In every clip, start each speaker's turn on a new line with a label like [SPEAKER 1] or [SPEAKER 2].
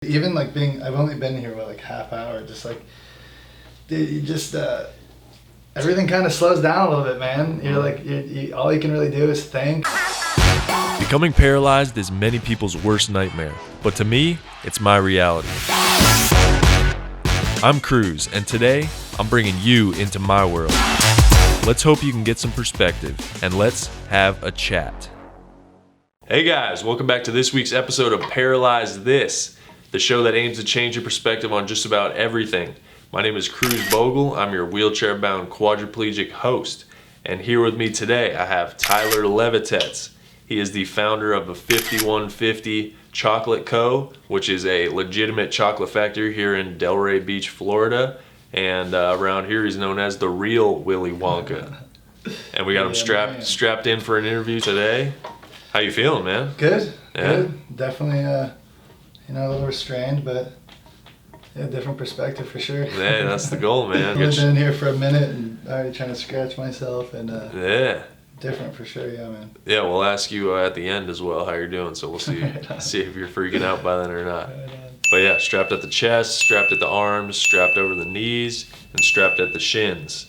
[SPEAKER 1] Even like I've only been here for like half hour, just like, dude, you just, everything kind of slows down a little bit, man. You're like, all you can really do is think.
[SPEAKER 2] Becoming paralyzed is many people's worst nightmare, but to me, it's my reality. I'm Cruz, and today, I'm bringing you into my world. Let's hope you can get some perspective, and let's have a chat. Hey guys, welcome back to this week's episode of Paralyze This, the show that aims to change your perspective on just about everything. My name is Cruz Bogle. I'm your wheelchair-bound quadriplegic host. And here with me today, I have Tyler Levitetz. He is the founder of the 5150 Chocolate Co., which is a legitimate chocolate factory here in Delray Beach, Florida. And around here, he's known as the Real Willy Wonka. And we got him strapped in for an interview today. How you feeling, man?
[SPEAKER 1] Good.
[SPEAKER 2] Yeah.
[SPEAKER 1] Good. Definitely, a little restrained, but yeah, different perspective for sure.
[SPEAKER 2] Yeah, that's the goal, man.
[SPEAKER 1] I've been in here for a minute and already trying to scratch myself, and
[SPEAKER 2] yeah.
[SPEAKER 1] Different for sure, yeah, man.
[SPEAKER 2] Yeah, we'll ask you at the end as well how you're doing, so we'll see see if you're freaking out by then or not. But yeah, strapped at the chest, strapped at the arms, strapped over the knees, and strapped at the shins.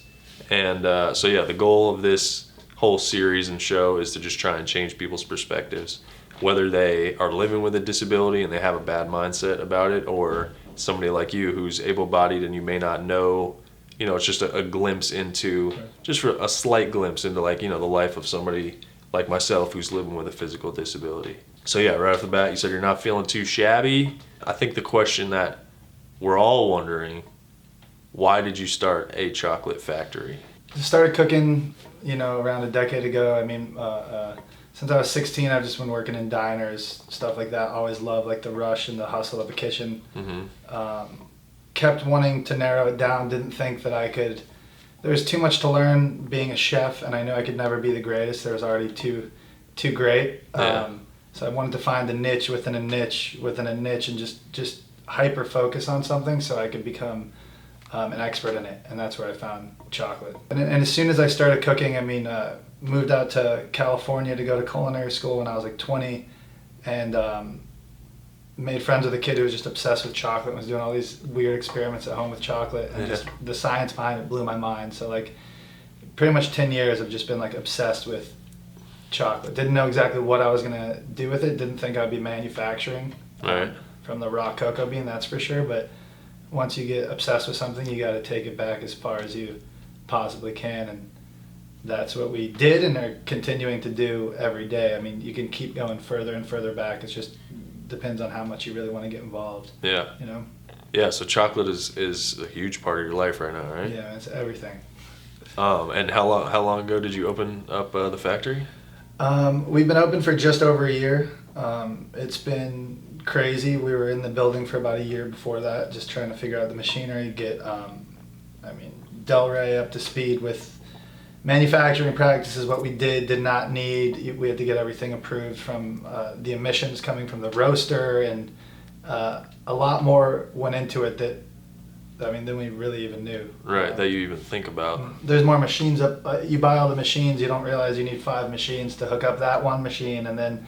[SPEAKER 2] And so yeah, the goal of this whole series and show is to just try and change people's perspectives, whether they are living with a disability and they have a bad mindset about it, or somebody like you who's able-bodied and you may not know. You know, it's just a glimpse into, just for a slight glimpse into, like, you know, the life of somebody like myself who's living with a physical disability. So yeah, right off the bat, you said you're not feeling too shabby. I think the question that we're all wondering, why did you start a chocolate factory?
[SPEAKER 1] I started cooking, around a decade ago. I mean, since I was 16, I've just been working in diners, stuff like that. Always loved like the rush and the hustle of a kitchen. Mm-hmm. Kept wanting to narrow it down, didn't think that I could. There was too much to learn being a chef, and I knew I could never be the greatest. There was already too great.
[SPEAKER 2] Yeah.
[SPEAKER 1] So I wanted to find a niche within a niche within a niche, and just hyper focus on something so I could become an expert in it. And that's where I found chocolate. And as soon as I started cooking, moved out to California to go to culinary school when I was like 20, and made friends with a kid who was just obsessed with chocolate and was doing all these weird experiments at home with chocolate, and just the science behind it blew my mind. So like pretty much 10 years I've just been like obsessed with chocolate. Didn't know exactly what I was gonna do with it, didn't think I'd be manufacturing from the raw cocoa bean, that's for sure, but once you get obsessed with something, you got to take it back as far as you possibly can, and that's what we did and are continuing to do every day. I mean, you can keep going further and further back. It's just depends on how much you really want to get involved.
[SPEAKER 2] Yeah. Yeah, so chocolate is a huge part of your life right now, right?
[SPEAKER 1] Yeah, it's everything.
[SPEAKER 2] And how long ago did you open up the factory?
[SPEAKER 1] We've been open for just over a year. It's been crazy. We were in the building for about a year before that, just trying to figure out the machinery, get Delray up to speed with manufacturing practices, what we did not need. We had to get everything approved from the emissions coming from the roaster, and a lot more went into it than we really even knew.
[SPEAKER 2] Right, that you even think about.
[SPEAKER 1] There's more machines up. You buy all the machines, you don't realize you need 5 machines to hook up that one machine, and then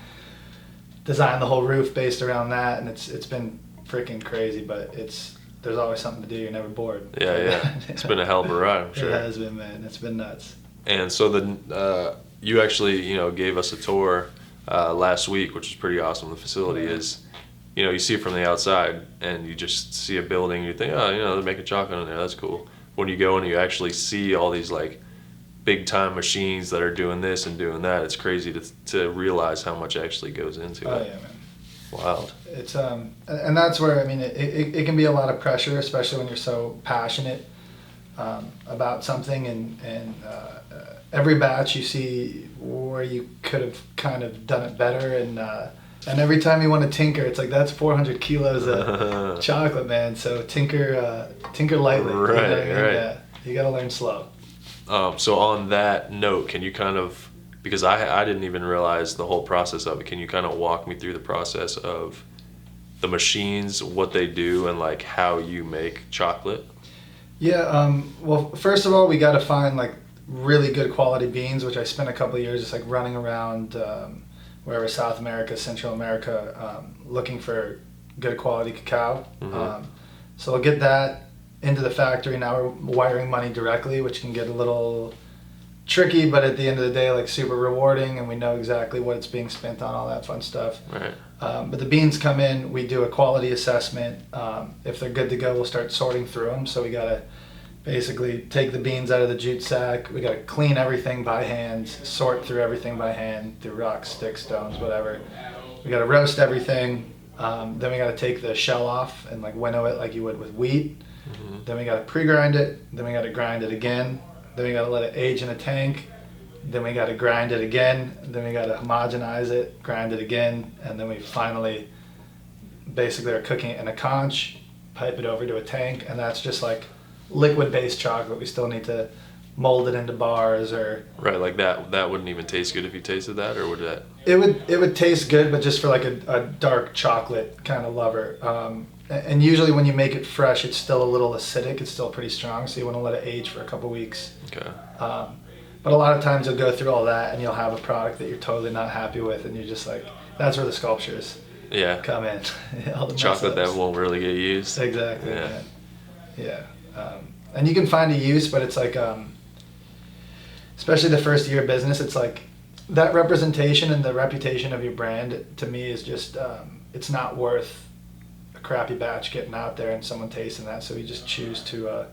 [SPEAKER 1] design the whole roof based around that, and it's been freaking crazy, but there's always something to do. You're never bored.
[SPEAKER 2] Yeah. It's been a hell of a ride, I'm sure.
[SPEAKER 1] It has been, man. It's been nuts.
[SPEAKER 2] And so you actually, gave us a tour last week, which was pretty awesome. The facility is, you see it from the outside, and you just see a building, you think, oh, they're making chocolate in there, that's cool. When you go and you actually see all these like big time machines that are doing this and doing that, it's crazy to realize how much actually goes into it.
[SPEAKER 1] Oh yeah, man.
[SPEAKER 2] Wild.
[SPEAKER 1] It's and that's where it can be a lot of pressure, especially when you're so passionate about something, and every batch you see where you could have kind of done it better, and every time you want to tinker, it's like that's 400 kilos of chocolate, man. So tinker lightly.
[SPEAKER 2] Right.
[SPEAKER 1] Yeah, you got to learn slow.
[SPEAKER 2] So on that note, can you kind of, because I didn't even realize the whole process of it, can you kind of walk me through the process of the machines, what they do, and like how you make chocolate? Yeah,
[SPEAKER 1] well, first of all, we got to find like really good quality beans, which I spent a couple of years just like running around wherever, South America, Central America, looking for good quality cacao. So we'll get that into the factory. Now we're wiring money directly, which can get a little tricky, but at the end of the day, like super rewarding, and we know exactly what it's being spent on, all that fun stuff.
[SPEAKER 2] Right.
[SPEAKER 1] But the beans come in, we do a quality assessment. If they're good to go, we'll start sorting through them. So we gotta basically take the beans out of the jute sack. We gotta clean everything by hand, sort through everything by hand, through rocks, sticks, stones, whatever. We gotta roast everything. Then we gotta take the shell off and like winnow it like you would with wheat. Then we gotta pre-grind it. Then we gotta grind it again. Then we gotta let it age in a tank. Then we gotta grind it again. Then we gotta homogenize it, grind it again, and then we finally basically are cooking it in a conch, pipe it over to a tank, and that's just like liquid-based chocolate. We still need to mold it into bars or...
[SPEAKER 2] Right, like that wouldn't even taste good if you tasted that, or would that...
[SPEAKER 1] It would taste good, but just for like a dark chocolate kind of lover. And usually when you make it fresh, it's still a little acidic. It's still pretty strong, so you want to let it age for a couple weeks.
[SPEAKER 2] Okay.
[SPEAKER 1] But a lot of times you'll go through all that and you'll have a product that you're totally not happy with, and you're just like, that's where the sculptures come in. All the
[SPEAKER 2] chocolate that won't really get used.
[SPEAKER 1] Exactly. Yeah. Yeah. And you can find a use, but it's like, especially the first year of business, it's like that representation and the reputation of your brand to me is just, it's not worth a crappy batch getting out there and someone tasting that. So we just choose to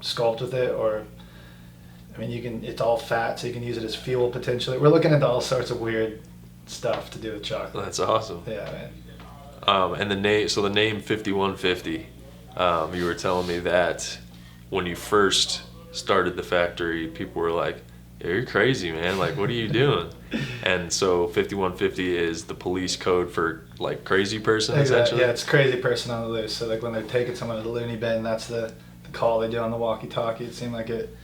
[SPEAKER 1] sculpt with it, or I mean, it's all fat, so you can use it as fuel potentially. We're looking into all sorts of weird stuff to do with chocolate.
[SPEAKER 2] That's awesome.
[SPEAKER 1] Yeah, man.
[SPEAKER 2] And the name 5150, you were telling me that when you first started the factory, people were like, yeah, you're crazy, man. Like, what are you doing? And so 5150 is the police code for like crazy person, essentially?
[SPEAKER 1] Yeah, it's crazy person on the loose. So like when they're taking someone to the loony bin, that's the call they do on the walkie-talkie. It seemed like it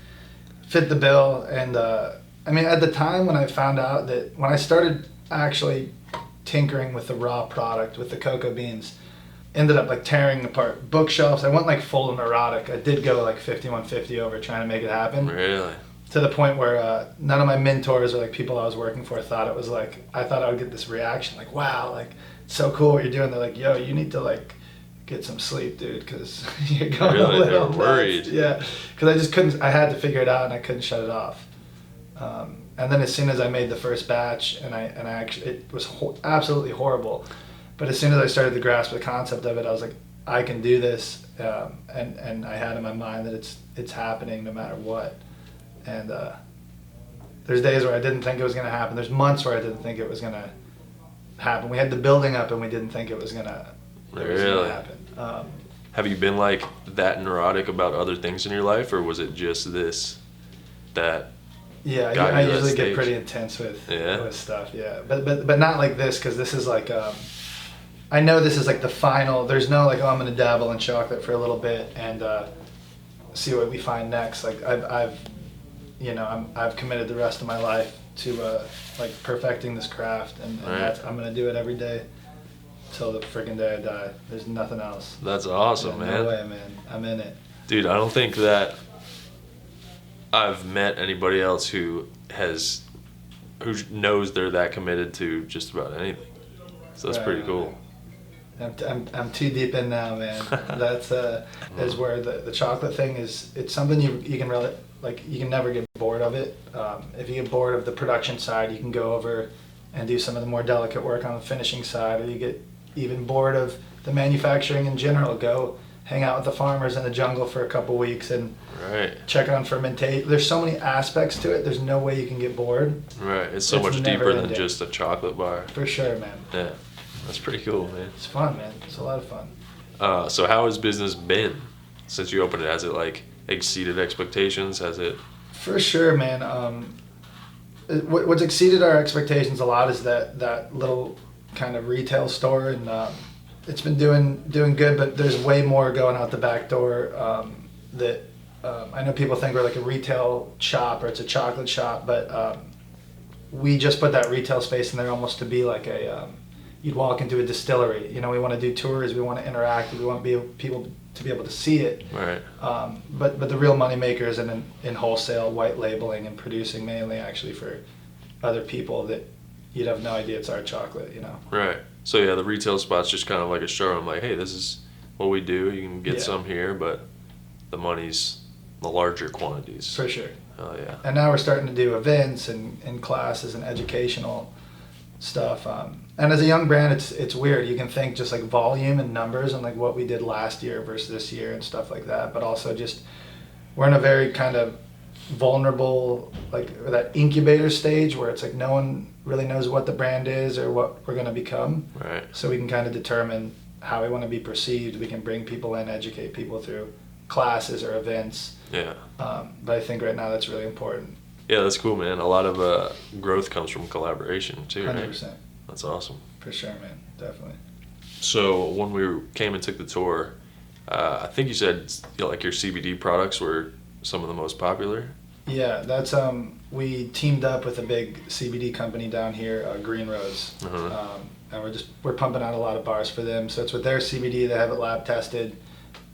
[SPEAKER 1] fit the bill. And I mean, at the time when I found out that, when I started actually tinkering with the raw product, with the cocoa beans, ended up like tearing apart bookshelves. I went like full neurotic. I did go like 5150 over trying to make it happen.
[SPEAKER 2] Really?
[SPEAKER 1] To the point where none of my mentors or like people I was working for thought it was like, I thought I would get this reaction like, wow, like it's so cool what you're doing. They're like, yo, you need to like get some sleep, dude, because you're going a little
[SPEAKER 2] they were worried.
[SPEAKER 1] Yeah, because I just couldn't, I had to figure it out and I couldn't shut it off. And then as soon as I made the first batch, and I actually, it was absolutely horrible, but as soon as I started to grasp the concept of it, I was like, I can do this, and I had in my mind that it's happening no matter what. And there's days where I didn't think it was going to happen. There's months where I didn't think it was going to happen. We had the building up and we didn't think it was going to happen.
[SPEAKER 2] Have you been like that neurotic about other things in your life, or was it just this that...
[SPEAKER 1] Yeah, I usually get pretty intense with stuff. Yeah, but not like this, because this is like I know this is like the final. There's no like, oh, I'm gonna dabble in chocolate for a little bit and see what we find next. Like I've committed the rest of my life to like perfecting this craft, and I'm gonna do it every day till the freaking day I die. There's nothing else.
[SPEAKER 2] That's awesome, man.
[SPEAKER 1] No way, man. I'm in it,
[SPEAKER 2] dude. I don't think that I've met anybody else who knows they're that committed to just about anything. So that's pretty cool.
[SPEAKER 1] I'm too deep in now, man. That's is where the chocolate thing is. It's something you can really, like, you can never get bored of it. If you get bored of the production side, you can go over and do some of the more delicate work on the finishing side, or you get even bored of the manufacturing in general, go hang out with the farmers in the jungle for a couple weeks and check on fermentation. There's so many aspects to it. There's no way you can get bored.
[SPEAKER 2] Right. It's so much deeper than just a chocolate bar.
[SPEAKER 1] For sure, man.
[SPEAKER 2] Yeah. That's pretty cool, man.
[SPEAKER 1] It's fun, man. It's a lot of fun.
[SPEAKER 2] So how has business been since you opened it? Has it like exceeded expectations? Has it? For
[SPEAKER 1] sure, man. What's exceeded our expectations a lot is that little kind of retail store, and it's been doing good, but there's way more going out the back door. That I know people think we're like a retail shop or it's a chocolate shop, but we just put that retail space in there almost to be like you'd walk into a distillery. You know, we want to do tours, we want to interact, we want people to be able to see it.
[SPEAKER 2] Right.
[SPEAKER 1] But the real money maker is in wholesale, white labeling, and producing mainly actually for other people that you'd have no idea it's our chocolate, you know.
[SPEAKER 2] Right. So yeah, the retail spot's just kind of like a showroom. Like, hey, this is what we do. You can get some here, but the money's the larger quantities.
[SPEAKER 1] For sure.
[SPEAKER 2] Oh yeah.
[SPEAKER 1] And now we're starting to do events and classes and educational stuff. And as a young brand, it's weird. You can think just like volume and numbers and like what we did last year versus this year and stuff like that. But also just we're in a very kind of vulnerable, like that incubator stage where it's like no one really knows what the brand is or what we're going to become.
[SPEAKER 2] Right.
[SPEAKER 1] So we can kind of determine how we want to be perceived. We can bring people in, educate people through classes or events.
[SPEAKER 2] Yeah.
[SPEAKER 1] But I think right now that's really important.
[SPEAKER 2] Yeah, that's cool, man. A lot of growth comes from collaboration too, right?
[SPEAKER 1] 100%.
[SPEAKER 2] That's awesome.
[SPEAKER 1] For sure, man. Definitely.
[SPEAKER 2] So when we came and took the tour, I think you said like your CBD products were some of the most popular.
[SPEAKER 1] Yeah, that's we teamed up with a big CBD company down here, Green Rose, and we're pumping out a lot of bars for them. So it's with their CBD. They have it lab tested.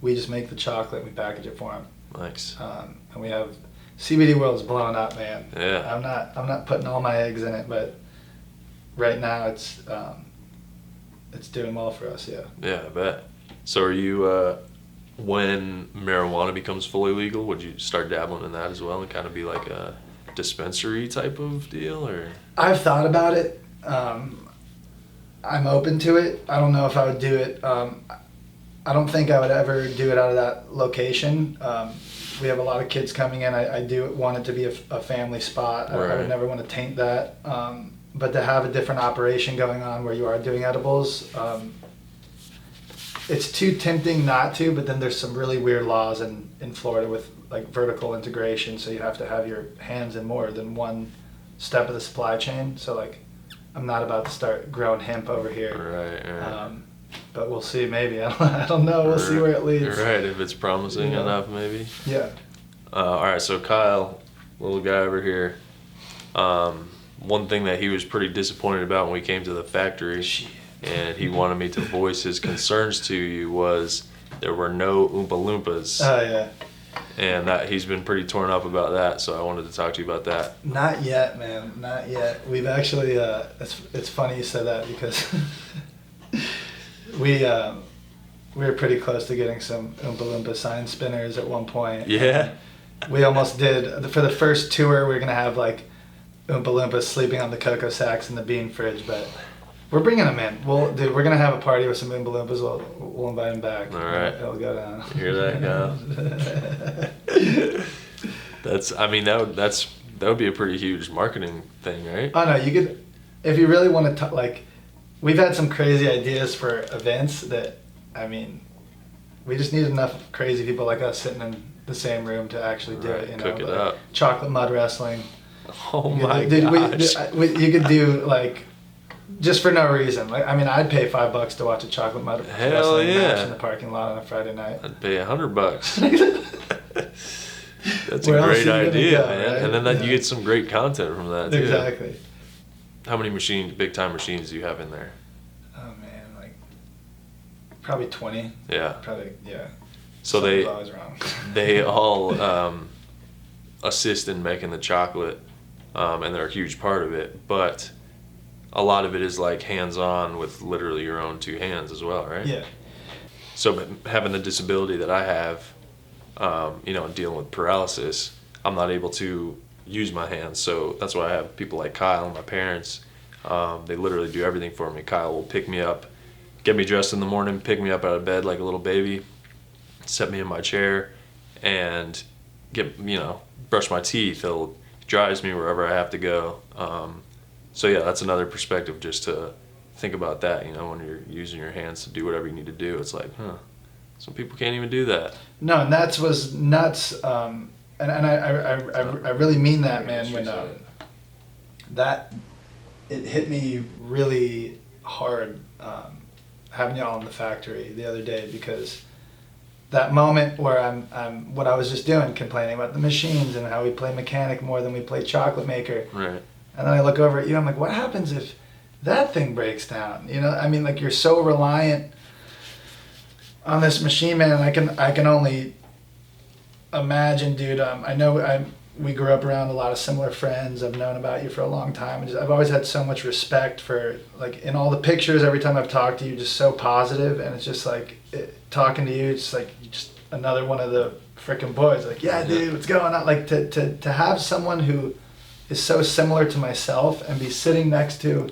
[SPEAKER 1] We just make the chocolate. We package it for them.
[SPEAKER 2] Nice.
[SPEAKER 1] And we have CBD world's blowing up, man.
[SPEAKER 2] Yeah.
[SPEAKER 1] I'm not putting all my eggs in it, but right now it's doing well for us. Yeah.
[SPEAKER 2] Yeah, I bet. So are you when marijuana becomes fully legal, would you start dabbling in that as well and kind of be like a dispensary type of deal, or?
[SPEAKER 1] I've thought about it. I'm open to it. I don't know if I would do it. I don't think I would ever do it out of that location. We have a lot of kids coming in. I do want it to be a family spot.
[SPEAKER 2] Right.
[SPEAKER 1] I would never want to taint that. But to have a different operation going on where you are doing edibles, it's too tempting not to, but then there's some really weird laws in Florida with like vertical integration, so you have to have your hands in more than one step of the supply chain. So like, I'm not about to start growing hemp over here.
[SPEAKER 2] Right.
[SPEAKER 1] But we'll see, maybe. I don't know. We'll see where it leads.
[SPEAKER 2] Right, if it's promising enough, maybe.
[SPEAKER 1] Yeah.
[SPEAKER 2] All right, so Kyle, little guy over here, one thing that he was pretty disappointed about when we came to the factory, and he wanted me to voice his concerns to you, was there were no Oompa Loompas.
[SPEAKER 1] Oh, yeah.
[SPEAKER 2] And that he's been pretty torn up about that, so I wanted to talk to you about that.
[SPEAKER 1] Not yet, man. Not yet. We've actually, it's funny you said that because we were pretty close to getting some Oompa Loompa sign spinners at one point.
[SPEAKER 2] Yeah.
[SPEAKER 1] We almost did. For the first tour, we were going to have like Oompa Loompas sleeping on the cocoa sacks in the bean fridge, but we're bringing them in. We're going to have a party with some Oompa Loompas. We'll invite them back.
[SPEAKER 2] All right.
[SPEAKER 1] It'll go down.
[SPEAKER 2] You hear that, Kyle? That would be a pretty huge marketing thing, right?
[SPEAKER 1] Oh, no, you could, if you really want to, like, we've had some crazy ideas for events that, we just need enough crazy people like us sitting in the same room to actually do it.
[SPEAKER 2] Cook it up.
[SPEAKER 1] Chocolate mud wrestling.
[SPEAKER 2] Oh my gosh.
[SPEAKER 1] You could do, like, just for no reason. Like, I'd pay $5 to watch a chocolate mud wrestling match in the parking lot on a Friday night.
[SPEAKER 2] I'd pay $100. That's a great idea, man. Right? And then you get some great content from that too.
[SPEAKER 1] Exactly.
[SPEAKER 2] How many big time machines do you have in there?
[SPEAKER 1] Oh man, like probably 20.
[SPEAKER 2] Yeah.
[SPEAKER 1] Probably, yeah.
[SPEAKER 2] So
[SPEAKER 1] something's always wrong.
[SPEAKER 2] They all assist in making the chocolate, and they're a huge part of it. But a lot of it is like hands-on with literally your own two hands as well, right?
[SPEAKER 1] Yeah.
[SPEAKER 2] So having the disability that I have, dealing with paralysis, I'm not able to use my hands. So that's why I have people like Kyle and my parents. They literally do everything for me. Kyle will pick me up, get me dressed in the morning, pick me up out of bed like a little baby, set me in my chair, and brush my teeth. He'll drives me wherever I have to go. So yeah, that's another perspective just to think about that, when you're using your hands to do whatever you need to do. It's like, some people can't even do that.
[SPEAKER 1] No, and that was nuts. And I really mean that, man, when it hit me really hard having y'all in the factory the other day, because that moment where I'm what I was just doing, complaining about the machines and how we play mechanic more than we play chocolate maker.
[SPEAKER 2] Right.
[SPEAKER 1] And then I look over at you, I'm like, what happens if that thing breaks down? Like, you're so reliant on this machine, man. And I can only imagine, dude. I know we grew up around a lot of similar friends. I've known about you for a long time. And I've always had so much respect for, like, in all the pictures, every time I've talked to you, just so positive. And it's just like, talking to you, it's like just another one of the freaking boys. Like, yeah, dude, what's going on? Like, to have someone who is so similar to myself and be sitting next to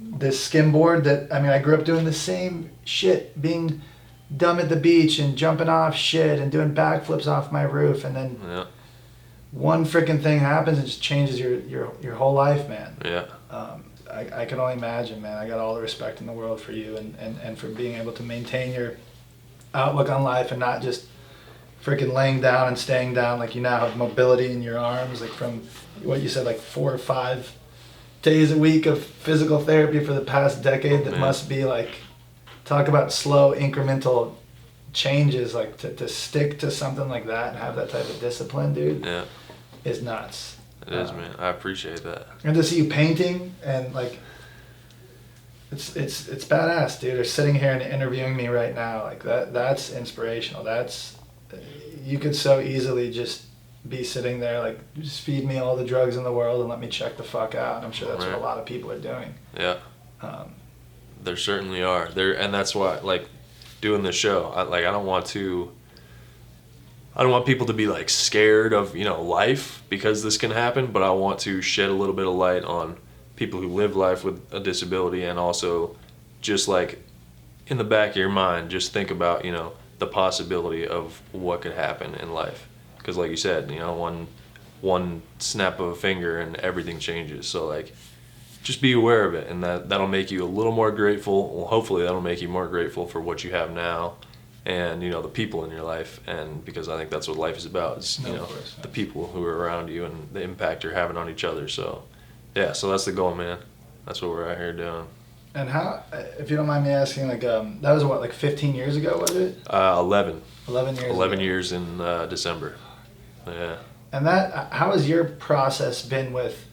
[SPEAKER 1] this skimboard that, I mean, I grew up doing the same shit, being dumb at the beach and jumping off shit and doing backflips off my roof, and then one freaking thing happens and just changes your whole life, man.
[SPEAKER 2] Yeah.
[SPEAKER 1] I can only imagine, man. I got all the respect in the world for you and for being able to maintain your outlook on life and not just freaking laying down and staying down. Like, you now have mobility in your arms, like from what you said, like 4 or 5 days a week of physical therapy for the past decade. That must be like, talk about slow incremental changes. Like to stick to something like that and have that type of discipline, dude, is nuts.
[SPEAKER 2] It is, man. I appreciate that.
[SPEAKER 1] And to see you painting and like, it's badass, dude. They're sitting here and interviewing me right now. Like that's inspirational. You could so easily just be sitting there, like, just feed me all the drugs in the world and let me check the fuck out. And I'm sure that's what a lot of people are doing.
[SPEAKER 2] Yeah. There certainly are. And that's why, like, doing the show, I don't want people to be like scared of, life because this can happen, but I want to shed a little bit of light on people who live life with a disability, and also just like in the back of your mind, just think about, the possibility of what could happen in life. Because like you said, one snap of a finger and everything changes. So like, just be aware of it, and that'll make you a little more grateful. Well, hopefully that'll make you more grateful for what you have now, and the people in your life. And because I think that's what life is about, is the people who are around you and the impact you're having on each other. So yeah, so that's the goal, man. That's what we're out here doing. And
[SPEAKER 1] how, if you don't mind me asking, like, that was what, like 15 years ago, was it?
[SPEAKER 2] 11.
[SPEAKER 1] 11 years
[SPEAKER 2] 11
[SPEAKER 1] ago.
[SPEAKER 2] Years in December. Yeah.
[SPEAKER 1] And how has your process been with,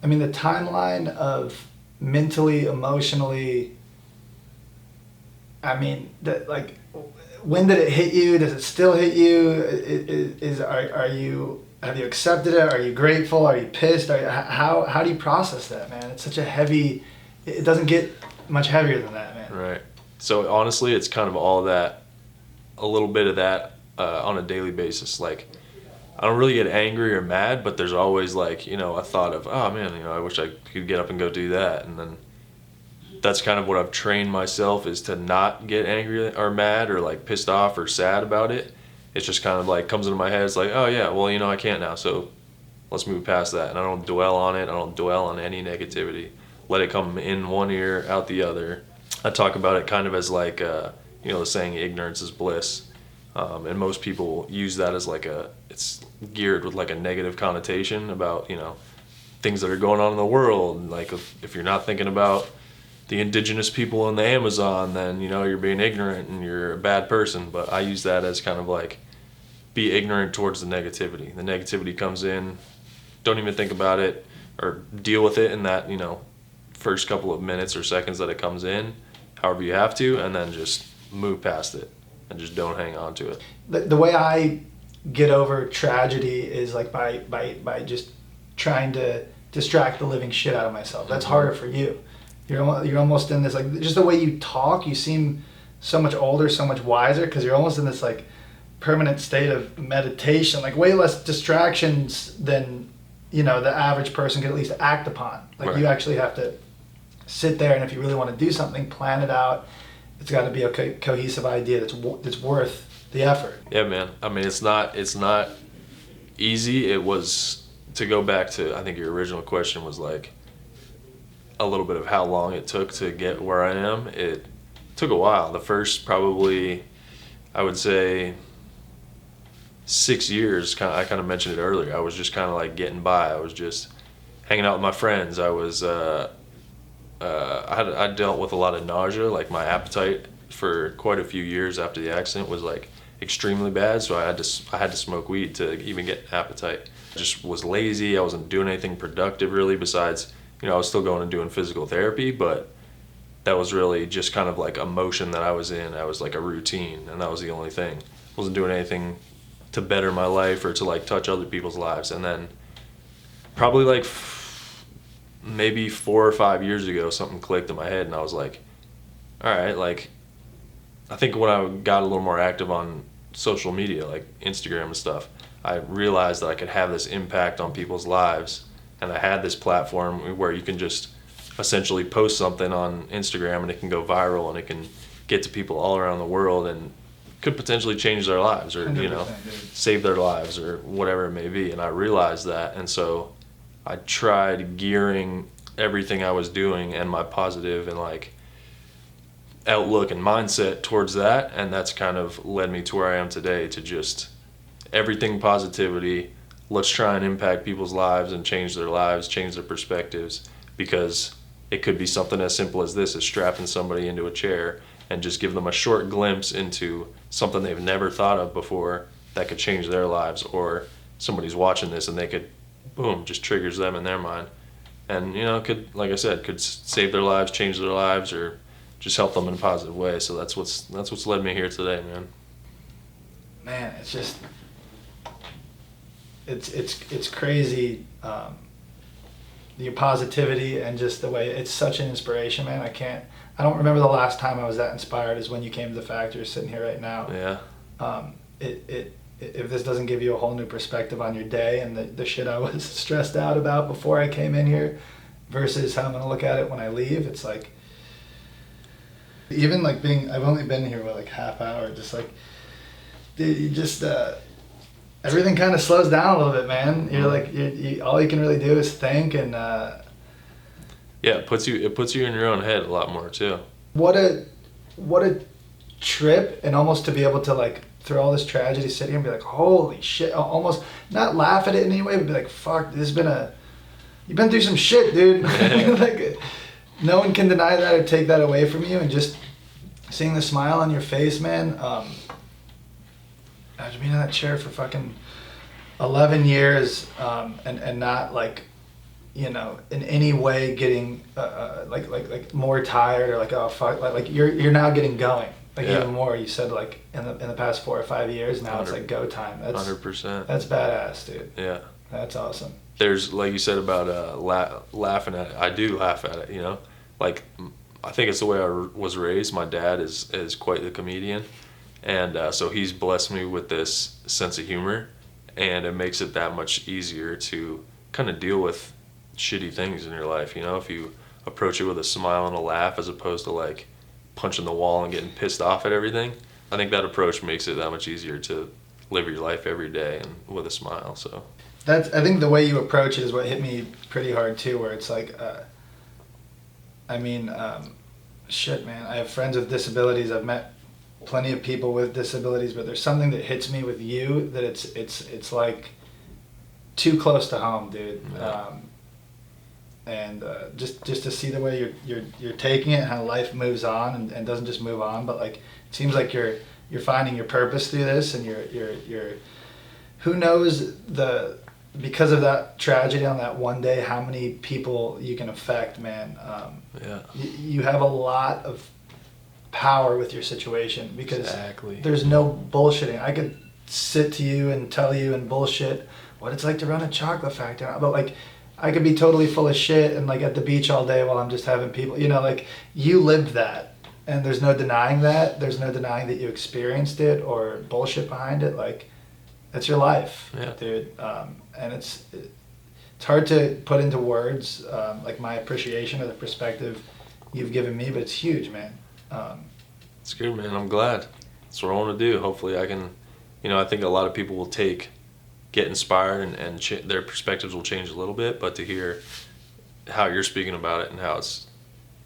[SPEAKER 1] I mean, the timeline of mentally, emotionally, I mean, like, when did it hit you? Does it still hit you? Have you accepted it? Are you grateful? Are you pissed? How do you process that, man? It's such a heavy, it doesn't get much heavier than that, man.
[SPEAKER 2] Right. So honestly, it's kind of all that, a little bit of that on a daily basis. Like, I don't really get angry or mad, but there's always like, a thought of, oh man, I wish I could get up and go do that. And then that's kind of what I've trained myself, is to not get angry or mad or like pissed off or sad about it. It's just kind of like comes into my head. It's like, oh yeah, well, I can't now. So let's move past that. And I don't dwell on it. I don't dwell on any negativity. Let it come in one ear, out the other. I talk about it kind of as like, the saying, ignorance is bliss. And most people use that as like it's geared with like a negative connotation about, things that are going on in the world. Like if you're not thinking about the indigenous people in the Amazon, then, you're being ignorant and you're a bad person. But I use that as kind of like, be ignorant towards the negativity. The negativity comes in, don't even think about it or deal with it in that, first couple of minutes or seconds that it comes in, however you have to, and then just move past it. And just don't hang on to it.
[SPEAKER 1] The way I get over tragedy is like by just trying to distract the living shit out of myself. That's harder for you. You're almost in this, like, just the way you talk, you seem so much older, so much wiser, because you're almost in this like permanent state of meditation, like way less distractions than the average person can at least act upon. Like, right. You actually have to sit there, and if you really want to do something, plan it out. It's got to be a cohesive idea that's worth the effort.
[SPEAKER 2] Yeah, man. I mean, it's not easy. It was, to go back to, I think your original question was like a little bit of how long it took to get where I am. It took a while. The first probably, I would say, 6 years. I kind of mentioned it earlier. I was just kind of like getting by. I was just hanging out with my friends. I was. I dealt with a lot of nausea. Like, my appetite for quite a few years after the accident was like extremely bad, so I had to smoke weed to even get an appetite. I just was lazy. I wasn't doing anything productive really, besides, I was still going and doing physical therapy, but that was really just kind of like a motion that I was in. I was like a routine, and that was the only thing. I wasn't doing anything to better my life or to like touch other people's lives. And then probably like maybe 4 or 5 years ago, something clicked in my head, and I was like, all right, like, I think when I got a little more active on social media, like Instagram and stuff, I realized that I could have this impact on people's lives. And I had this platform where you can just essentially post something on Instagram and it can go viral and it can get to people all around the world and could potentially change their lives or, you know, save their lives or whatever it may be. And I realized that. And so I tried gearing everything I was doing and my positive and like outlook and mindset towards that. And that's kind of led me to where I am today, to just everything positivity. Let's try and impact people's lives and change their lives, change their perspectives, because it could be something as simple as this, as strapping somebody into a chair and just give them a short glimpse into something they've never thought of before that could change their lives. Or somebody's watching this and they could, boom, just triggers them in their mind. And, you know, could, like I said, could save their lives, change their lives, or just help them in a positive way. So that's what's led me here today, man.
[SPEAKER 1] Man, it's just... It's crazy, your positivity and just the way it's such an inspiration, man. I don't remember the last time I was that inspired as when you came to the factory, sitting here right now.
[SPEAKER 2] Yeah.
[SPEAKER 1] If this doesn't give you a whole new perspective on your day and the shit I was stressed out about before I came in here versus how I'm gonna look at it when I leave, it's like, even like I've only been here like half hour, just like, dude, you just, everything kind of slows down a little bit, man. You're like, all you can really do is think and.
[SPEAKER 2] Yeah, it puts you in your own head a lot more too.
[SPEAKER 1] What a trip, and almost to be able to like through all this tragedy, sit here and be like, holy shit, almost not laugh at it in any way, but be like, fuck, you've been through some shit, dude. Like, no one can deny that or take that away from you, and just seeing the smile on your face, man. I've been in that chair for fucking 11 years, and not like, you know, in any way getting like more tired or like, oh fuck, like you're now getting going, like even more. You said like in the past 4 or 5 years now it's like go time. That's
[SPEAKER 2] 100%.
[SPEAKER 1] That's badass, dude.
[SPEAKER 2] Yeah,
[SPEAKER 1] that's awesome.
[SPEAKER 2] There's, like you said about laughing at it. I do laugh at it, you know, like I think it's the way I was raised. My dad is quite the comedian. And so he's blessed me with this sense of humor, and it makes it that much easier to kind of deal with shitty things in your life, you know, if you approach it with a smile and a laugh as opposed to like punching the wall and getting pissed off at everything. I think that approach makes it that much easier to live your life every day and with a smile. So
[SPEAKER 1] I think the way you approach it is what hit me pretty hard too, where it's like, shit, man, I have friends with disabilities. I've met plenty of people with disabilities, but there's something that hits me with you that it's like too close to home, dude.
[SPEAKER 2] Yeah.
[SPEAKER 1] And just to see the way you're taking it, how life moves on and doesn't just move on, but like it seems like you're finding your purpose through this, and you're who knows because of that tragedy on that one day, how many people you can affect, man. You have a lot of power with your situation, because there's no bullshitting. I could sit to you and tell you and bullshit what it's like to run a chocolate factory, but like I could be totally full of shit and like at the beach all day while I'm just having people, you know, like you lived that, and there's no denying that. There's no denying that you experienced it or bullshit behind it. Like that's your life, dude. And it's hard to put into words, like my appreciation of the perspective you've given me, but it's huge, man.
[SPEAKER 2] It's good, man. I'm glad. That's what I want to do. Hopefully I can, you know, I think a lot of people will get inspired and their perspectives will change a little bit, but to hear how you're speaking about it and how it's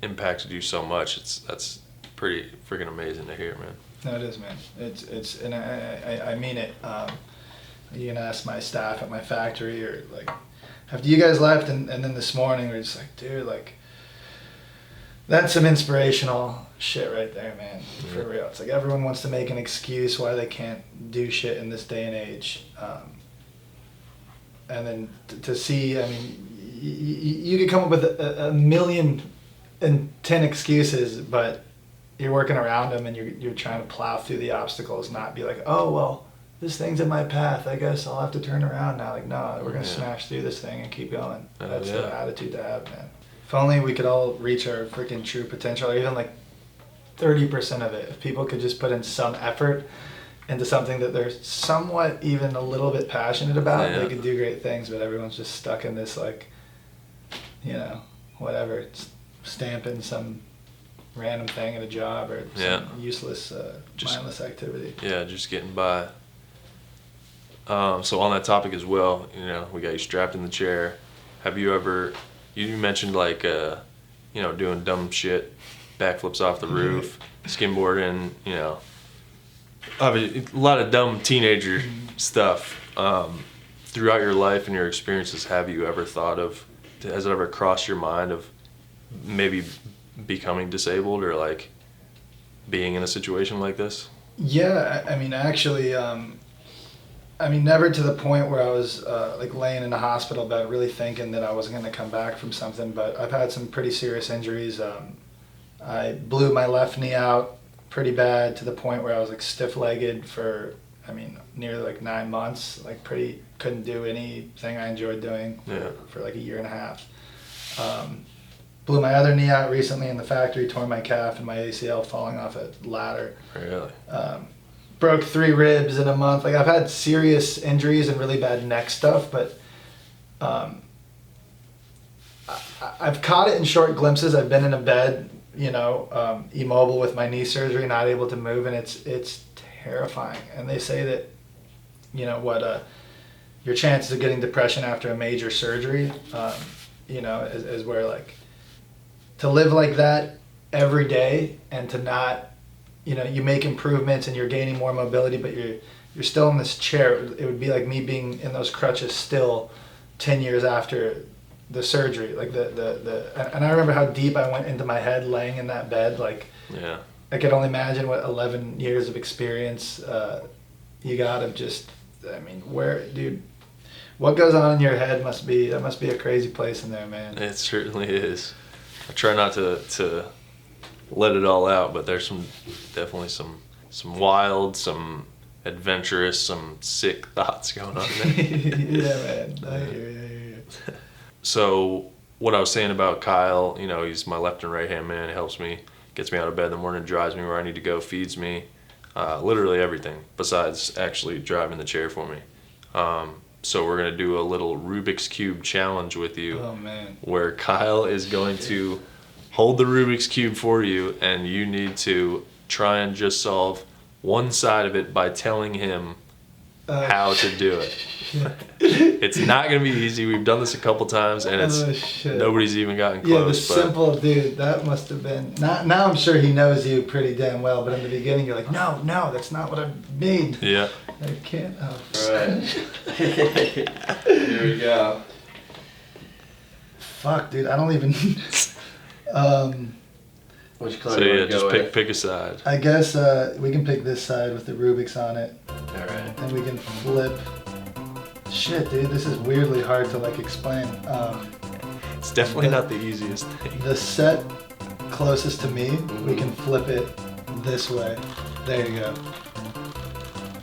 [SPEAKER 2] impacted you so much, that's pretty freaking amazing to hear, man.
[SPEAKER 1] No, it is, man. It's and I mean it. You can ask my staff at my factory, or like after you guys left and then this morning we're just like, dude, like that's some inspirational shit right there, man. For real. It's like everyone wants to make an excuse why they can't do shit in this day and age. And then to see, I mean, you could come up with a million and 10 excuses, but you're working around them and you're trying to plow through the obstacles, not be like, oh, well, this thing's in my path. I guess I'll have to turn around now. Like, no, we're gonna
[SPEAKER 2] Yeah.
[SPEAKER 1] smash through this thing and keep going.
[SPEAKER 2] Oh,
[SPEAKER 1] That's
[SPEAKER 2] yeah.
[SPEAKER 1] the attitude to have, man. If only we could all reach our freaking true potential, or even like 30% of it. If people could just put in some effort into something that they're somewhat even a little bit passionate about,
[SPEAKER 2] Yeah.
[SPEAKER 1] they could do great things. But everyone's just stuck in this, like, you know, whatever, stamping some random thing at a job or some
[SPEAKER 2] Yeah.
[SPEAKER 1] useless,
[SPEAKER 2] Just-
[SPEAKER 1] mindless activity.
[SPEAKER 2] Yeah, just getting by. So on that topic as well, you know, we got you strapped in the chair. Have you ever, you mentioned like, you know, doing dumb shit, backflips off the roof, skimboarding, you know, a lot of dumb teenager stuff. Throughout your life and your experiences, have you ever thought of, has it ever crossed your mind of maybe becoming disabled or like being in a situation like this?
[SPEAKER 1] Yeah, I mean, actually, I mean, never to the point where I was like laying in a hospital bed really thinking that I wasn't going to come back from something, but I've had some pretty serious injuries. I blew my left knee out pretty bad to the point where I was like stiff-legged for, I mean, nearly like 9 months, like couldn't do anything I enjoyed doing for like a year and a half. Blew my other knee out recently in the factory, tore my calf and my ACL falling off a ladder.
[SPEAKER 2] Really?
[SPEAKER 1] Broke 3 ribs in a month. Like, I've had serious injuries and really bad neck stuff, but I've caught it in short glimpses. I've been in a bed, you know, immobile with my knee surgery, not able to move, and it's terrifying. And they say that, you know, your chances of getting depression after a major surgery, you know, is where, like, to live like that every day and to not, you know, you make improvements and you're gaining more mobility, but you're still in this chair. It would be like me being in those crutches still 10 years after the surgery. Like and I remember how deep I went into my head laying in that bed. Like,
[SPEAKER 2] Yeah.
[SPEAKER 1] I could only imagine what 11 years of experience you got of just, I mean, dude, what goes on in your head must be a crazy place in there, man.
[SPEAKER 2] It certainly is. I try not to let it all out, but there's definitely some wild, some adventurous, some sick thoughts going on there.
[SPEAKER 1] Yeah, man. I hear you.
[SPEAKER 2] So what I was saying about Kyle, you know, he's my left and right hand man. He helps me, gets me out of bed in the morning, drives me where I need to go, feeds me, literally everything besides actually driving the chair for me. So we're gonna do a little Rubik's Cube challenge with you.
[SPEAKER 1] Oh, man.
[SPEAKER 2] Where Kyle is going to hold the Rubik's Cube for you, and you need to try and just solve one side of it by telling him how to do it. It's not going to be easy. We've done this a couple times, and nobody's even gotten close.
[SPEAKER 1] Yeah, the simple dude, that must have been... Now I'm sure he knows you pretty damn well, but in the beginning you're like, no, that's not what I made.
[SPEAKER 2] Yeah.
[SPEAKER 1] I can't... Oh.
[SPEAKER 3] Right. Here we go.
[SPEAKER 1] Fuck, dude, I don't even...
[SPEAKER 3] Which color
[SPEAKER 2] So
[SPEAKER 3] do you
[SPEAKER 2] yeah,
[SPEAKER 3] want to
[SPEAKER 2] just
[SPEAKER 3] go with?
[SPEAKER 2] pick a side.
[SPEAKER 1] I guess we can pick this side with the Rubik's on it,
[SPEAKER 3] Alright.
[SPEAKER 1] and we can flip... Shit, dude, this is weirdly hard to, like, explain.
[SPEAKER 2] It's definitely not the easiest thing.
[SPEAKER 1] The set closest to me, we can flip it this way. There you go.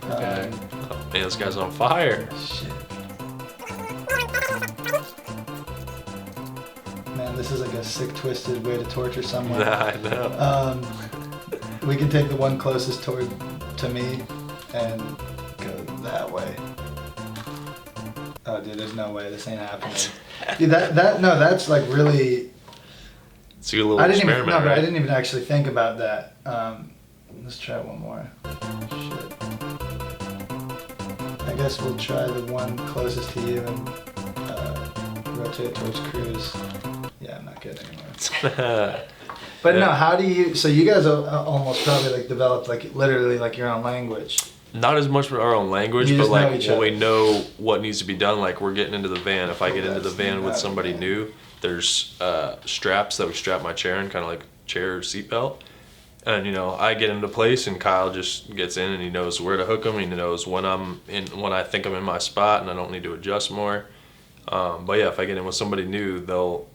[SPEAKER 3] Okay.
[SPEAKER 2] Oh, man, this guy's on fire.
[SPEAKER 1] Shit. Man, this is like a sick, twisted way to torture someone.
[SPEAKER 2] Nah, I know.
[SPEAKER 1] We can take the one closest to me and go that way. Oh, dude, there's no way this ain't happening. Dude, that's like really.
[SPEAKER 2] It's a good little experiment,
[SPEAKER 1] but I
[SPEAKER 2] right?
[SPEAKER 1] didn't even actually think about that. Let's try one more. Shit. I guess we'll try the one closest to you and rotate towards Cruz. Yeah, I'm not good anymore. But
[SPEAKER 2] Yeah.
[SPEAKER 1] no, how do you? So you guys almost probably like developed like literally like your own language.
[SPEAKER 2] Not as much for our own language,
[SPEAKER 1] You
[SPEAKER 2] but
[SPEAKER 1] just know
[SPEAKER 2] like
[SPEAKER 1] each
[SPEAKER 2] when
[SPEAKER 1] other.
[SPEAKER 2] we know what needs to be done, like we're getting into the van. If I get into the
[SPEAKER 1] That's
[SPEAKER 2] van with
[SPEAKER 1] not
[SPEAKER 2] somebody
[SPEAKER 1] bad.
[SPEAKER 2] new, there's straps that we strap my chair in, kind of like chair seatbelt. And you know, I get into place, and Kyle just gets in, and he knows where to hook them. He knows when I think I'm in my spot, and I don't need to adjust more. But yeah, if I get in with somebody new,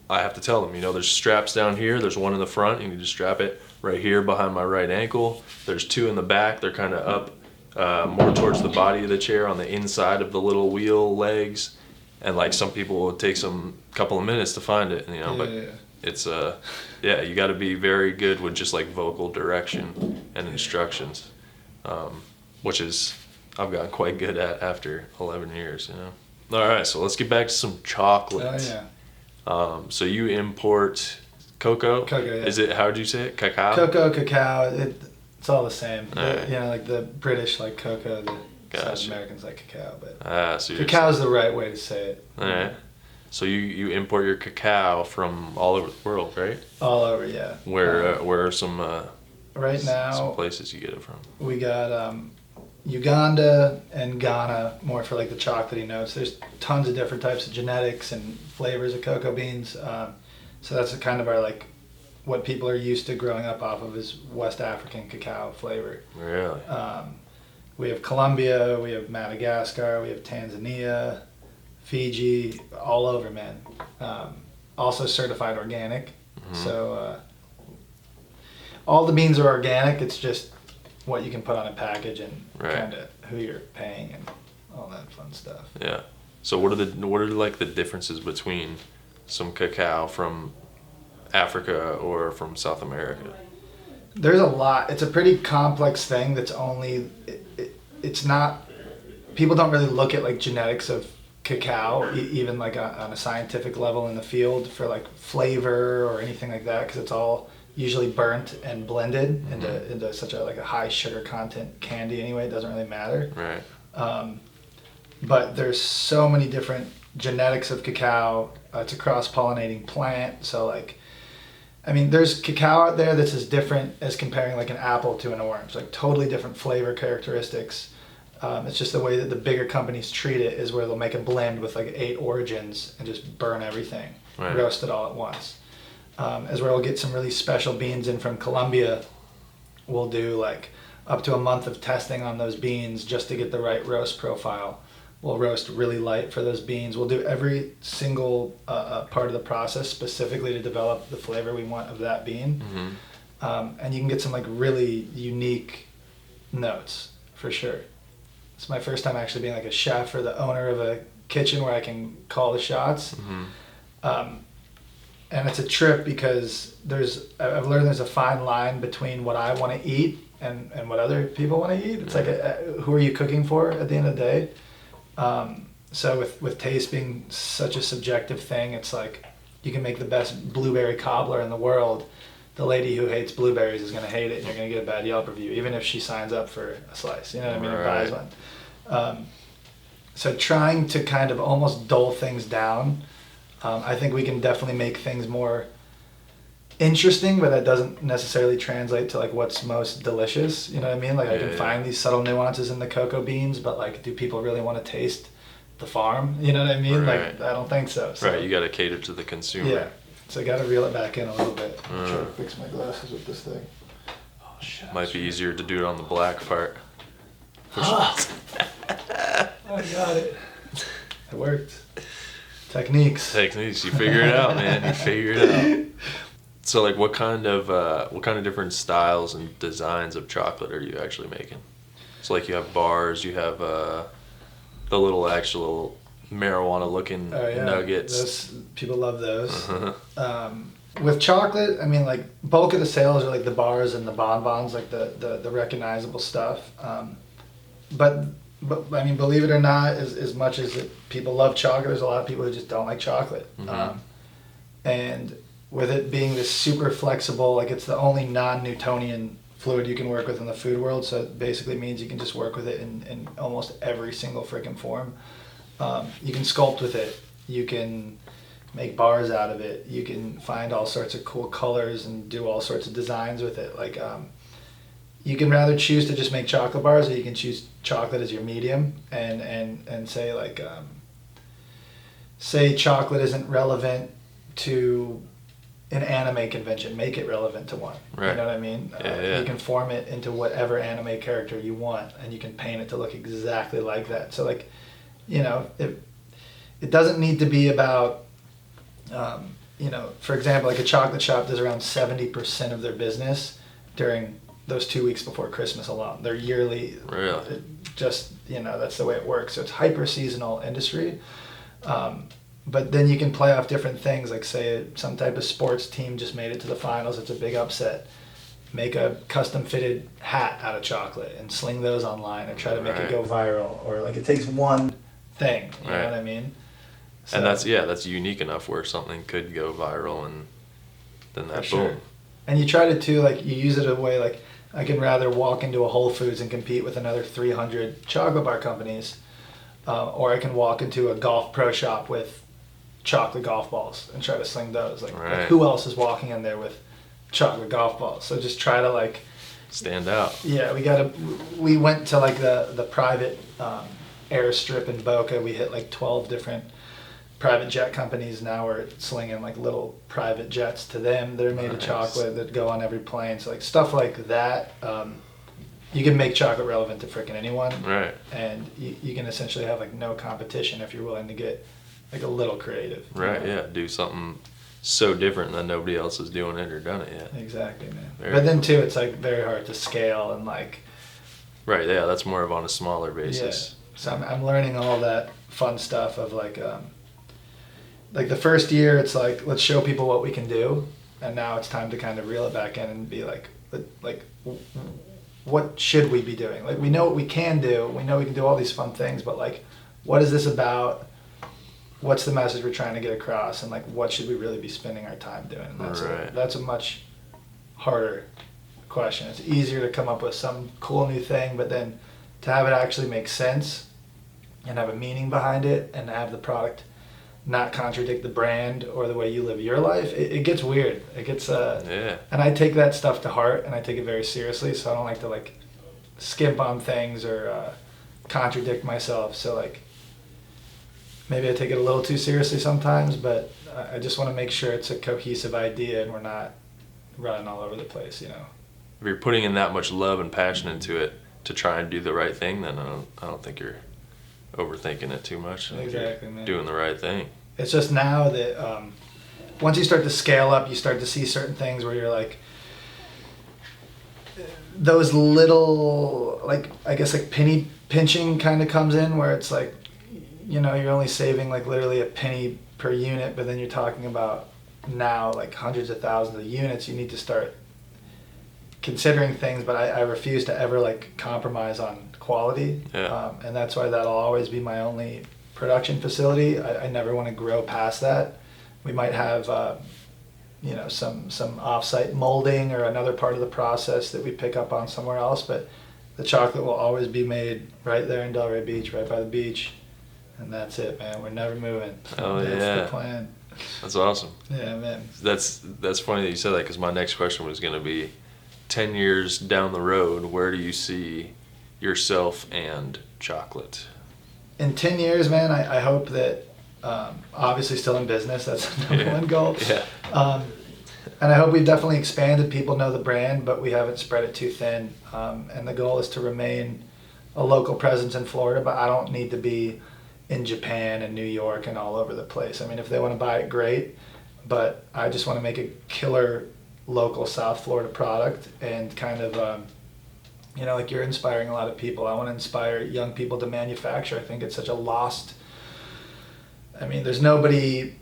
[SPEAKER 2] I have to tell them, you know, there's straps down here. There's one in the front. You need to strap it right here behind my right ankle. There's 2 in the back. They're kind of up more towards the body of the chair on the inside of the little wheel legs, and like some people it takes them a couple of minutes to find it, you know. But it's you got to be very good with just like vocal direction and instructions, which is I've gotten quite good at after 11 years, you know. All right, so let's get back to some chocolate. So you import cocoa?
[SPEAKER 1] Cocoa, yeah.
[SPEAKER 2] Is it, how would you say it? Cacao?
[SPEAKER 1] Cocoa, cacao, it's all the same.
[SPEAKER 2] Right.
[SPEAKER 1] You know, like the British like cocoa, the
[SPEAKER 2] Gotcha.
[SPEAKER 1] South Americans like cacao, but
[SPEAKER 2] So
[SPEAKER 1] cacao is the right way to say it.
[SPEAKER 2] all right. So you import your cacao from all over the world, right?
[SPEAKER 1] All over, yeah.
[SPEAKER 2] Where are some
[SPEAKER 1] right now
[SPEAKER 2] some places you get it from?
[SPEAKER 1] we got Uganda and Ghana, more for like the chocolatey notes. There's tons of different types of genetics and flavors of cocoa beans. So that's kind of our like what people are used to growing up off of is West African cacao flavor.
[SPEAKER 2] Really?
[SPEAKER 1] We have Colombia, we have Madagascar, we have Tanzania, Fiji, all over, man. Also certified organic. So all the beans are organic. It's just what you can put on a package and kind of who you're paying and all that fun stuff.
[SPEAKER 2] Yeah. So what are like the differences between some cacao from Africa or from South America?
[SPEAKER 1] There's a lot. It's a pretty complex thing that's only it's not, people don't really look at like genetics of cacao even like on a scientific level in the field for like flavor or anything like that, because it's all usually burnt and blended into such a like a high sugar content candy anyway. It doesn't really matter.
[SPEAKER 2] Right.
[SPEAKER 1] But there's so many different genetics of cacao. It's a cross-pollinating plant, so like, I mean, there's cacao out there that's as different as comparing like an apple to an orange, like totally different flavor characteristics. It's just the way that the bigger companies treat it is where they'll make a blend with like 8 origins and just burn everything, roast it all at once. As where we'll get some really special beans in from Colombia. We'll do like up to a month of testing on those beans just to get the right roast profile. We'll roast really light for those beans. We'll do every single part of the process specifically to develop the flavor we want of that bean. And you can get some like really unique notes for sure. It's my first time actually being like a chef or the owner of a kitchen where I can call the shots. And it's a trip because I've learned there's a fine line between what I want to eat and what other people want to eat. It's like who are you cooking for at the end of the day? So with taste being such a subjective thing, it's like you can make the best blueberry cobbler in the world. The lady who hates blueberries is going to hate it and you're going to get a bad Yelp review, even if she signs up for a slice, you know what I mean, or buys one. So trying to kind of almost dull things down, I think we can definitely make things more interesting, but that doesn't necessarily translate to like what's most delicious, you know what I mean? Like I can find these subtle nuances in the cocoa beans, but like do people really want to taste the farm, you know what I mean? Like I don't think so.
[SPEAKER 2] Right, you got to cater to the consumer.
[SPEAKER 1] Yeah, so I got to reel it back in a little bit. I'm trying to fix my glasses with this thing.
[SPEAKER 2] Oh shit, might be easier to do it on the black part.
[SPEAKER 1] I got it. It worked. Techniques,
[SPEAKER 2] you figure it out, man. You figure it out. So like what kind of different styles and designs of chocolate are you actually making? So like you have bars, you have the little actual marijuana looking nuggets.
[SPEAKER 1] People love those. With chocolate, I mean like bulk of the sales are like the bars and the bonbons, like the recognizable stuff. But I mean, believe it or not, as much as people love chocolate, there's a lot of people who just don't like chocolate. And with it being this super flexible, like it's the only non-Newtonian fluid you can work with in the food world, so it basically means you can just work with it in almost every single freaking form. You can sculpt with it, you can make bars out of it, you can find all sorts of cool colors and do all sorts of designs with it. Like you can rather choose to just make chocolate bars, or you can choose chocolate as your medium and say like say chocolate isn't relevant to an anime convention, make it relevant to one.
[SPEAKER 2] Right.
[SPEAKER 1] You know what I mean? You can form it into whatever anime character you want, and you can paint it to look exactly like that. So like, you know, it doesn't need to be about, you know, for example, like a chocolate shop does around 70% of their business during those 2 weeks before Christmas alone. They're yearly.
[SPEAKER 2] Really?
[SPEAKER 1] Just, that's the way it works. So it's hyper seasonal industry. But then you can play off different things, like say some type of sports team just made it to the finals. It's a big upset. Make a custom fitted hat out of chocolate and sling those online and try to make it go viral. Or like it takes one thing, you know what I mean? So,
[SPEAKER 2] and that's unique enough where something could go viral, and then that boom.
[SPEAKER 1] Sure. And you try to too, like you use it a way like I can rather walk into a Whole Foods and compete with another 300 chocolate bar companies, or I can walk into a golf pro shop with chocolate golf balls and try to sling those. Like who else is walking in there with chocolate golf balls? So just try to like
[SPEAKER 2] stand out.
[SPEAKER 1] Yeah, we went to like the private airstrip in Boca. We hit like 12 different private jet companies. Now we're slinging like little private jets to them that are made of chocolate that go on every plane. So like stuff like that. You can make chocolate relevant to frickin' anyone.
[SPEAKER 2] Right.
[SPEAKER 1] And you can essentially have like no competition if you're willing to get like a little creative.
[SPEAKER 2] Right, yeah. Do something so different that nobody else is doing it or done it yet.
[SPEAKER 1] Exactly, man. But then too, it's like very hard to scale and like.
[SPEAKER 2] Right, yeah, that's more of on a smaller basis.
[SPEAKER 1] Yeah. So I'm learning all that fun stuff of like the first year it's like, let's show people what we can do. And now it's time to kind of reel it back in and be like, what should we be doing? Like, we know what we can do. We know we can do all these fun things, but like, what is this about? What's the message we're trying to get across? And like, what should we really be spending our time doing? And that's a much harder question. It's easier to come up with some cool new thing, but then to have it actually make sense and have a meaning behind it and have the product not contradict the brand or the way you live your life, it gets weird. It gets and I take that stuff to heart and I take it very seriously, so I don't like to like skimp on things or contradict myself. So like maybe I take it a little too seriously sometimes, but I just want to make sure it's a cohesive idea and we're not running all over the place, If
[SPEAKER 2] you're putting in that much love and passion into it to try and do the right thing, then I don't think you're overthinking it too much.
[SPEAKER 1] Exactly, man.
[SPEAKER 2] Doing the right thing.
[SPEAKER 1] It's just now that once you start to scale up, you start to see certain things where you're like, those little, like, I guess like penny pinching kind of comes in where it's like, you're only saving like literally a penny per unit, but then you're talking about now like hundreds of thousands of units. You need to start considering things, but I refuse to ever like compromise on quality. And that's why that'll always be my only production facility. I never want to grow past that. We might have some off-site molding or another part of the process that we pick up on somewhere else, but the chocolate will always be made right there in Delray Beach, right by the beach, and that's it, man. We're never moving.
[SPEAKER 2] Oh,
[SPEAKER 1] that's the plan.
[SPEAKER 2] That's awesome.
[SPEAKER 1] Yeah, man.
[SPEAKER 2] That's funny that you said that, because my next question was going to be 10 years down the road, where do you see yourself and chocolate?
[SPEAKER 1] In 10 years, man, I hope that, obviously still in business, that's the number one goal.
[SPEAKER 2] Yeah.
[SPEAKER 1] And I hope we've definitely expanded. People know the brand, but we haven't spread it too thin. And the goal is to remain a local presence in Florida, but I don't need to be in Japan and New York and all over the place. I mean, if they want to buy it, great, but I just want to make a killer local South Florida product and kind of, like you're inspiring a lot of people. I want to inspire young people to manufacture. I think it's such a lost, there's nobody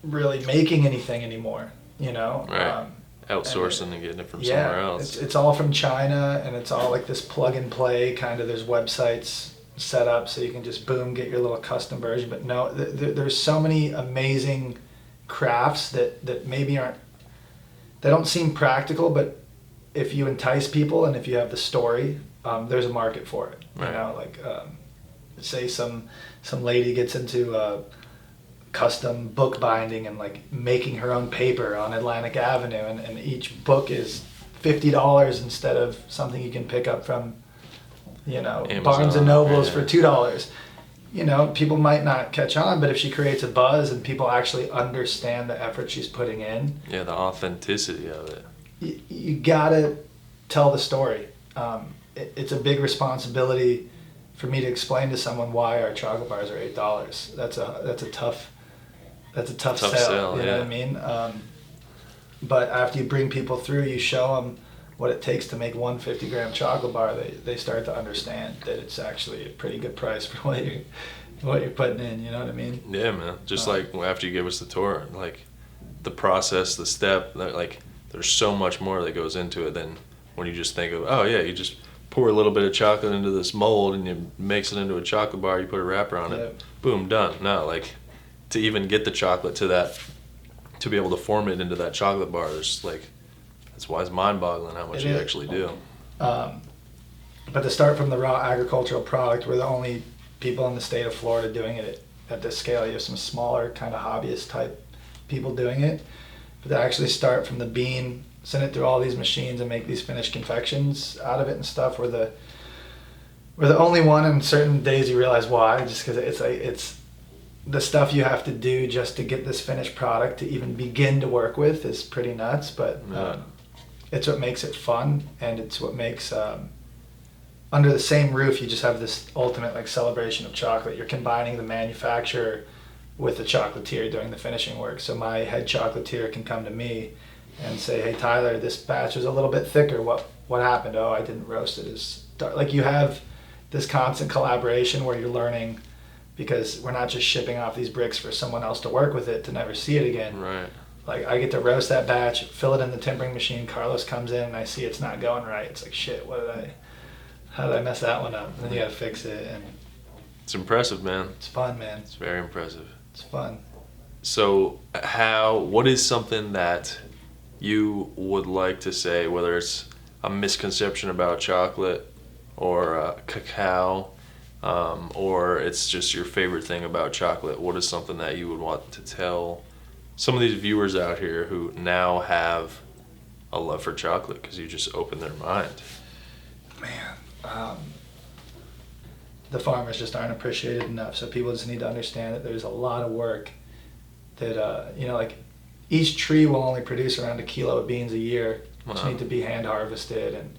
[SPEAKER 1] really making anything anymore,
[SPEAKER 2] Right. Outsourcing and getting it from somewhere else.
[SPEAKER 1] It's all from China, and it's all like this plug and play kind of. There's websites set up so you can just boom, get your little custom version. But no, there's so many amazing crafts that maybe they don't seem practical, but if you entice people and if you have the story, there's a market for it.
[SPEAKER 2] Right.
[SPEAKER 1] Say some lady gets into custom book binding and like making her own paper on Atlantic Avenue, and each book is $50 instead of something you can pick up from Amazon, Barnes and Nobles for $2. People might not catch on, but if she creates a buzz and people actually understand the effort she's putting in,
[SPEAKER 2] the authenticity of it,
[SPEAKER 1] you gotta tell the story. It's a big responsibility for me to explain to someone why our chocolate bars are $8. That's a tough sell. You know what I mean? But after you bring people through, you show them what it takes to make one 50-gram chocolate bar, they start to understand that it's actually a pretty good price for what you're putting in. You know what I mean?
[SPEAKER 2] Yeah, man. Just like after you gave us the tour, like the process, the step, like there's so much more that goes into it than when you just think of, oh yeah, you just pour a little bit of chocolate into this mold and you mix it into a chocolate bar, you put a wrapper on it, boom, done. No, like to even get the chocolate to that, to be able to form it into that chocolate bar, there's like, that's why it's mind-boggling how much you actually do.
[SPEAKER 1] But to start from the raw agricultural product, we're the only people in the state of Florida doing it at this scale. You have some smaller kind of hobbyist type people doing it, but to actually start from the bean, send it through all these machines and make these finished confections out of it and stuff. We're the only one, and certain days you realize why, just because it's the stuff you have to do just to get this finished product to even begin to work with is pretty nuts. But it's what makes it fun, and it's what makes under the same roof you just have this ultimate like celebration of chocolate. You're combining the manufacturer with the chocolatier doing the finishing work. So my head chocolatier can come to me and say, hey Tyler, this batch is a little bit thicker. What happened? Oh, I didn't roast it as dark. Like you have this constant collaboration where you're learning, because we're not just shipping off these bricks for someone else to work with it to never see it again.
[SPEAKER 2] Right.
[SPEAKER 1] Like I get to roast that batch, fill it in the tempering machine. Carlos comes in and I see it's not going right. It's like, shit, how did I mess that one up? And then you gotta fix it, and
[SPEAKER 2] It's impressive, man.
[SPEAKER 1] it's fun, man.
[SPEAKER 2] It's very impressive.
[SPEAKER 1] It's fun.
[SPEAKER 2] So what is something that you would like to say, whether it's a misconception about chocolate or cacao, or it's just your favorite thing about chocolate? What is something that you would want to tell some of these viewers out here who now have a love for chocolate because you just opened their mind?
[SPEAKER 1] Man, the farmers just aren't appreciated enough. So people just need to understand that there's a lot of work that, like each tree will only produce around 1 kilo of beans a year, which
[SPEAKER 2] Wow.
[SPEAKER 1] need to be hand harvested. And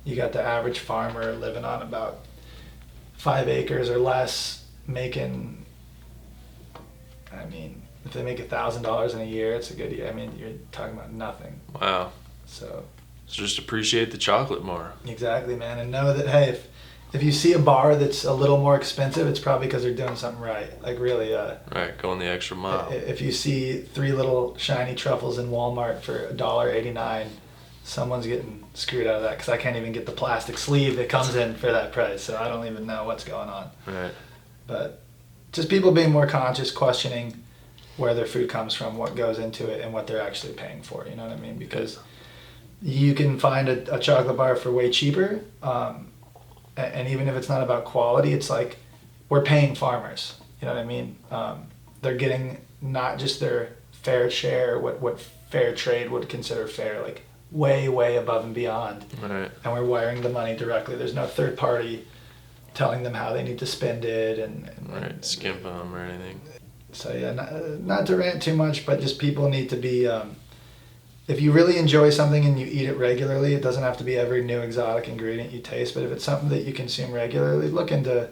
[SPEAKER 1] you got the average farmer living on about 5 acres or less, making, if they make $1,000 in a year, it's a good year. You're talking about nothing.
[SPEAKER 2] Wow.
[SPEAKER 1] So
[SPEAKER 2] Just appreciate the chocolate more.
[SPEAKER 1] exactly, man. And know that, hey, if you see a bar that's a little more expensive, it's probably because they're doing something right. Like really,
[SPEAKER 2] Right, going the extra mile.
[SPEAKER 1] if you see 3 little shiny truffles in Walmart for $1.89, someone's getting screwed out of that, because I can't even get the plastic sleeve that comes in for that price. So I don't even know what's going on.
[SPEAKER 2] Right.
[SPEAKER 1] But just people being more conscious, questioning where their food comes from, what goes into it, and what they're actually paying for. You know what I mean? Because you can find a chocolate bar for way cheaper, and even if it's not about quality, it's like we're paying farmers. You know what I mean? They're getting not just their fair share, what fair trade would consider fair, like way above and beyond.
[SPEAKER 2] Right.
[SPEAKER 1] And we're wiring the money directly. There's no third party telling them how they need to spend it and
[SPEAKER 2] Right. Skimp them or anything.
[SPEAKER 1] so yeah, not to rant too much, but just people need to be, if you really enjoy something and you eat it regularly, it doesn't have to be every new exotic ingredient you taste, but if it's something that you consume regularly, look into,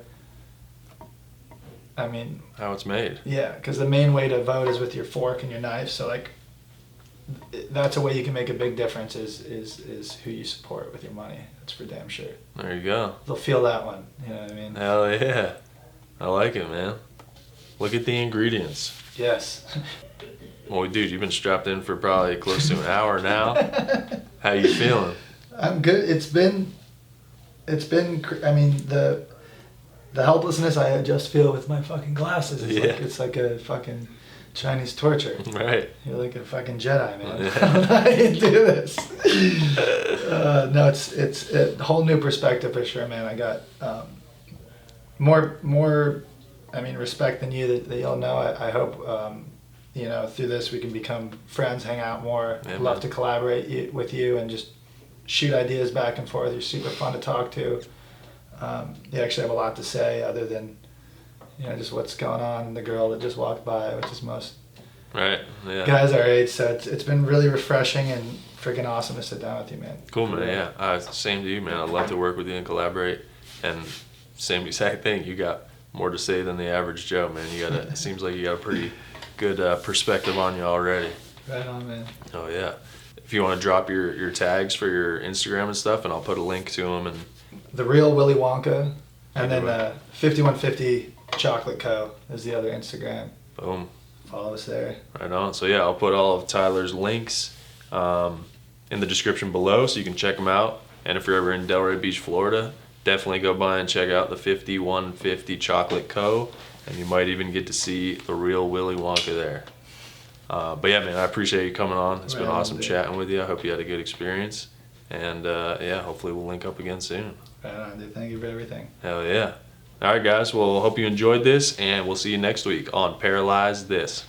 [SPEAKER 2] How it's made.
[SPEAKER 1] yeah, because the main way to vote is with your fork and your knife. So like, that's a way you can make a big difference is who you support with your money. That's for damn sure.
[SPEAKER 2] There you go.
[SPEAKER 1] They'll feel that one. You know what I mean?
[SPEAKER 2] Hell yeah. I like it, man. Look at the ingredients.
[SPEAKER 1] Yes.
[SPEAKER 2] Well, dude, you've been strapped in for probably close to an hour now. How you feeling?
[SPEAKER 1] I'm good. It's been, the helplessness I just feel with my fucking glasses is it's like a fucking Chinese torture.
[SPEAKER 2] Right.
[SPEAKER 1] You're like a fucking Jedi, man.
[SPEAKER 2] Yeah.
[SPEAKER 1] I don't know how you do this. No, it's a whole new perspective for sure, man. I got more respect than you that you'll know. I hope through this we can become friends, hang out more.
[SPEAKER 2] Yeah,
[SPEAKER 1] Love
[SPEAKER 2] man.
[SPEAKER 1] to collaborate with you and just shoot ideas back and forth. You're super fun to talk to. You actually have a lot to say other than just what's going on. The girl that just walked by, which is most
[SPEAKER 2] Right. Yeah.
[SPEAKER 1] guys our age. So it's been really refreshing and freaking awesome to sit down with you, man.
[SPEAKER 2] Cool, man. Yeah. Same to you, man. I'd love to work with you and collaborate. And same exact thing. You got more to say than the average Joe, man. It seems like you got a pretty good perspective on you already.
[SPEAKER 1] Right on, man.
[SPEAKER 2] Oh yeah. if you want to drop your tags for your Instagram and stuff, and I'll put a link to them. And
[SPEAKER 1] The Real Willy Wonka, and then
[SPEAKER 2] Either
[SPEAKER 1] 5150 Chocolate Co. is the other Instagram.
[SPEAKER 2] boom,
[SPEAKER 1] Follow us there.
[SPEAKER 2] right on. So yeah, I'll put all of Tyler's links in the description below, so you can check them out. And if you're ever in Delray Beach, Florida, definitely go by and check out the 5150 Chocolate Co. And you might even get to see the Real Willy Wonka there. But yeah, man, I appreciate you coming on. It's been
[SPEAKER 1] Right on,
[SPEAKER 2] awesome
[SPEAKER 1] dude.
[SPEAKER 2] chatting with you. I hope you had a good experience. And yeah, hopefully we'll link up again soon.
[SPEAKER 1] Right on, dude. Thank you for everything.
[SPEAKER 2] Hell yeah. All right, guys. Well, hope you enjoyed this, and we'll see you next week on Paralyze This.